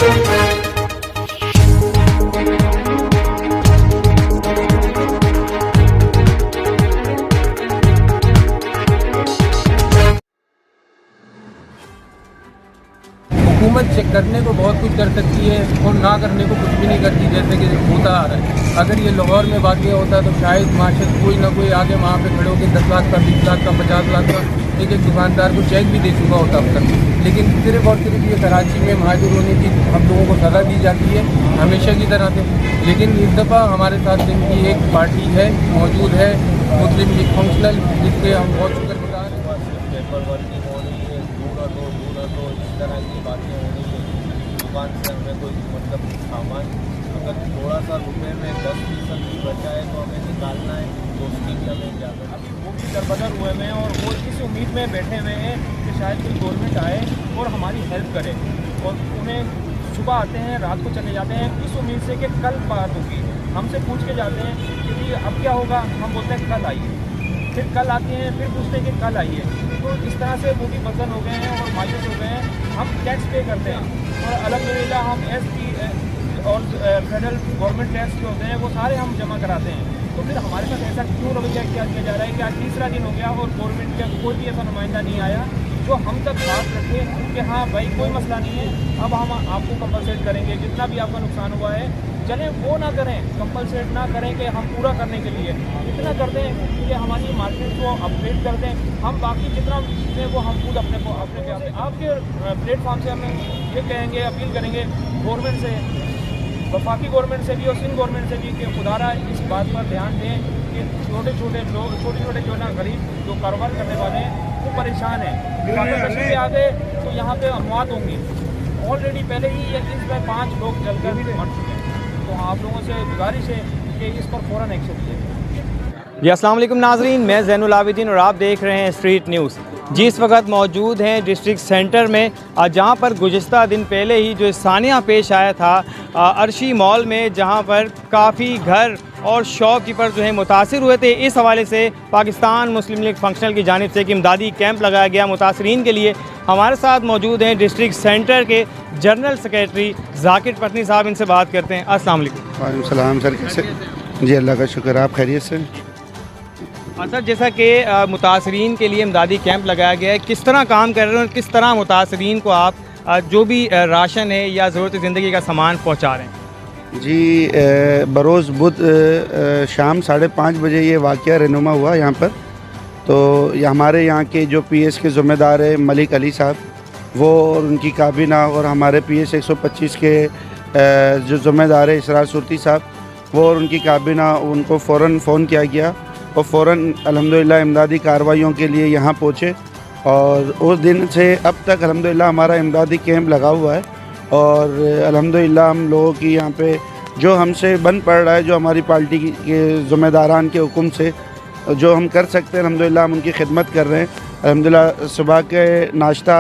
हुकूमत चेक करने को बहुत कुछ कर सकती है और ना करने को कुछ भी नहीं करती, जैसे कि होता आ रहा है। अगर ये लाहौर में वाक़या होता तो शायद माशर कोई ना कोई आगे वहाँ पे खड़े होकर 10 लाख का, 20 लाख का, 50 लाख का एक दुकानदार को चेक भी दे चुका होता अब तक। लेकिन सिर्फ और सिर्फ ये कराची में महाजुर होने की हम लोगों को सज़ा दी जाती है हमेशा की तरह से। लेकिन इस दफ़ा हमारे साथ इनकी एक पार्टी है, मौजूद है मुस्लिम लीग फंक्शनल, जिसके हम बहुत शुक्रगुजार हैं। पेपर वर्किंग हो रही है, दूर दो इस तरह की बातें हो रही है। दुकान से हमें कोई मतलब सामान अगर थोड़ा सा रुपये में 10% भी बचा है तो हमें निकालना है, तो उसकी भी हमें इजाज़त। अभी वो भी दरबदर हुए हैं और वो इस उम्मीद में बैठे हुए हैं कि शायद कोई गवर्नमेंट आए और हमारी हेल्प करे, और उन्हें सुबह आते हैं रात को चले जाते हैं इस उम्मीद से कि कल बात होगी। हमसे पूछ के जाते हैं कि अब क्या होगा, हम बोलते हैं कल आइए, फिर कल आते हैं, फिर पूछते हैं कि कल आइए। तो इस तरह से वो भी बदन हो गए हैं और मायूस हो गए हैं। हम टैक्स पे करते हैं और अल्हम्दुलिल्लाह हम एसपी और फेडरल गवर्नमेंट टैक्स जो होते हैं वो सारे हम जमा कराते हैं। तो फिर हमारे साथ ऐसा क्यों रवैया किया जा रहा है कि आज तीसरा दिन हो गया और गवर्नमेंट का कोई भी ऐसा नुमाइंदा नहीं आया जो हम तक बात रखे कि हाँ भाई कोई मसला नहीं है, अब हम आपको कंपलसेट करेंगे, जितना भी आपका नुकसान हुआ है चलें वो ना करें, कंपलसेट ना करें कि हम पूरा करने के लिए इतना कर दें कि हमारी मार्केट को अपडेट कर दें। हम बाकी जितना चीज़ें वो हम खुद अपने पे आपके प्लेटफॉर्म से हम ये कहेंगे, अपील करेंगे गवर्नमेंट से, वफाकी गवर्नमेंट से भी और सिंध गवर्नमेंट से भी कि खुदारा इस बात पर ध्यान दें कि छोटे छोटे जो ना गरीब जो कारोबार करने वाले हैं वो परेशान हैं। आ गए तो यहाँ पे अमवात होंगी। ऑलरेडी पहले ही इस पर 5 लोग जलकर भी मर चुके हैं। तो आप लोगों से गुजारिश है कि इस पर फ़ौरन एक्शन लिया। जी अस्सलाम वालेकुम नाजरीन, मैं ज़ैनुल आबिदीन और आप देख रहे हैं स्ट्रीट न्यूज़। जिस वक्त मौजूद हैं डिस्ट्रिक्ट सेंटर में, जहां पर गुज़िश्ता दिन पहले ही जो सानिया पेश आया था अर्शी मॉल में, जहां पर काफ़ी घर और शॉपकीपर जो हैं मुतासिर हुए थे। इस हवाले से पाकिस्तान मुस्लिम लीग फंक्शनल की जानिब से एक इमदादी कैंप लगाया गया मुतासरीन के लिए। हमारे साथ मौजूद हैं डिस्ट्रिक्ट सेंटर के जनरल सेक्रेटरी जाकिर पटनी साहब, इनसे बात करते हैं। अस्सलाम वालेकुम। वालेकुम सलाम सर, कैसे? जी अल्लाह का शुक्र, आप खैरियत से? सर, जैसा कि मुतासरीन के लिए इमदादी कैंप लगाया गया है, किस तरह काम कर रहे हैं और किस तरह मुतासरीन को आप जो भी राशन है या ज़रूरत ज़िंदगी का सामान पहुँचा रहे हैं? जी बरोज़ बुध शाम 5:30 बजे ये वाक़या रहनुमा हुआ यहाँ पर। तो हमारे यहाँ के जो पीएस के ज़िम्मेदार है मलिक अली साहब, वो और उनकी काबीना, और हमारे पीएस 125 के जो ज़िम्मेदार है इसरार सुरती साहब, वो और उनकी काबीना, उनको फ़ौरन फ़ोन किया गया और फ़ौरन अल्हम्दुलिल्लाह इमदादी कार्रवाइयों के लिए यहाँ पहुँचे। और उस दिन से अब तक अल्हम्दुलिल्लाह हमारा इमदादी कैंप लगा हुआ है। और अल्हम्दुलिल्लाह हम लोगों की यहाँ पे जो हमसे बन पड़ रहा है, जो हमारी पार्टी के ज़िम्मेदारान के हुक्म से जो हम कर सकते हैं, अल्हम्दुलिल्लाह हम उनकी खिदमत कर रहे हैं। अल्हम्दुलिल्लाह सुबह के नाश्ता,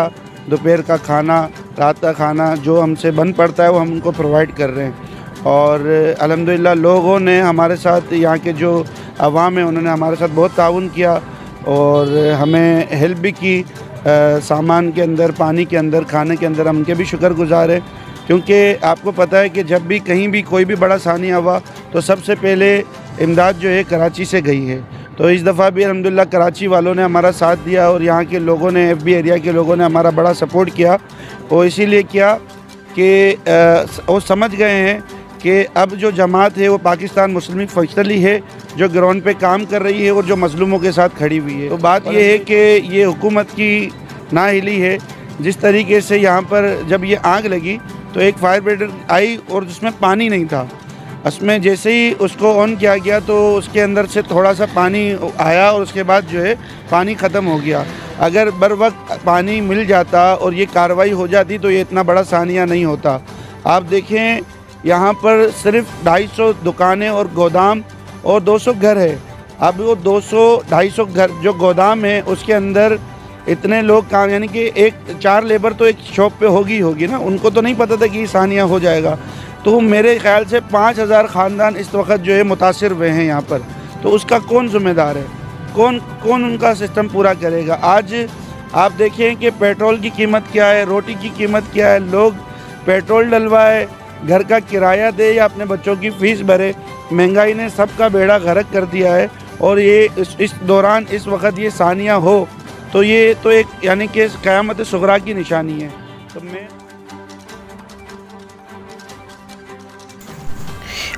दोपहर का खाना, रात का खाना जो हमसे बन पड़ता है वो हम उनको प्रोवाइड कर रहे हैं। और अल्हम्दुलिल्लाह लोगों ने हमारे साथ, यहाँ के जो अवाम है उन्होंने हमारे साथ बहुत ताउन किया और हमें हेल्प भी की, सामान के अंदर, पानी के अंदर, खाने के अंदर। हम उनके भी शुक्रगुजार हैं, क्योंकि आपको पता है कि जब भी कहीं भी कोई भी बड़ा सानिया हुआ तो सबसे पहले इमदाद जो है कराची से गई है। तो इस दफ़ा भी अल्हम्दुलिल्लाह कराची वालों ने हमारा साथ दिया और यहाँ के लोगों ने, FB एरिया के लोगों ने हमारा बड़ा सपोर्ट किया। और इसीलिए किया कि वो समझ गए हैं कि अब जो जमात है वो पाकिस्तान मुस्लिम लीग फंक्शनल ही है, जो ग्राउंड पे काम कर रही है और जो मजलूमों के साथ खड़ी हुई है। तो बात ये है कि ये हुकूमत की नाअहली है। जिस तरीके से यहाँ पर जब ये आग लगी तो एक फायर ब्रिगेड आई और उसमें पानी नहीं था। उसमें जैसे ही उसको ऑन किया गया तो उसके अंदर से थोड़ा सा पानी आया और उसके बाद जो है पानी ख़त्म हो गया। अगर बर वक्त पानी मिल जाता और ये कार्रवाई हो जाती तो ये इतना बड़ा सानिया नहीं होता। आप देखें यहाँ पर सिर्फ 250 दुकानें और गोदाम और 200 घर है। अब वो 200-250 घर जो गोदाम है उसके अंदर इतने लोग काम, यानी कि 4 लेबर तो एक शॉप पे होगी ना, उनको तो नहीं पता था कि सानिया हो जाएगा। तो मेरे ख़्याल से 5000 ख़ानदान इस वक्त जो है मुतासिर हुए हैं यहाँ पर। तो उसका कौन ज़िम्मेदार है, कौन उनका सिस्टम पूरा करेगा? आज आप देखें कि पेट्रोल की कीमत क्या है, रोटी की कीमत क्या है। लोग पेट्रोल डलवाए, घर का किराया दे या अपने बच्चों की फ़ीस भरे। महंगाई ने सबका बेड़ा गर्क कर दिया है और ये इस दौरान इस वक्त ये सानिया हो तो ये तो एक यानी कि क़यामत सुगरा की निशानी है। तो मैं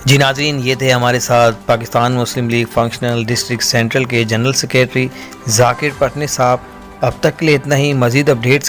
जी नाज़रीन, ये थे हमारे साथ पाकिस्तान मुस्लिम लीग फंक्शनल डिस्ट्रिक्ट सेंट्रल के जनरल सेक्रेटरी ज़ाकिर पटनी साहब। अब तक के लिए इतना ही। मज़ीद अपडेट्स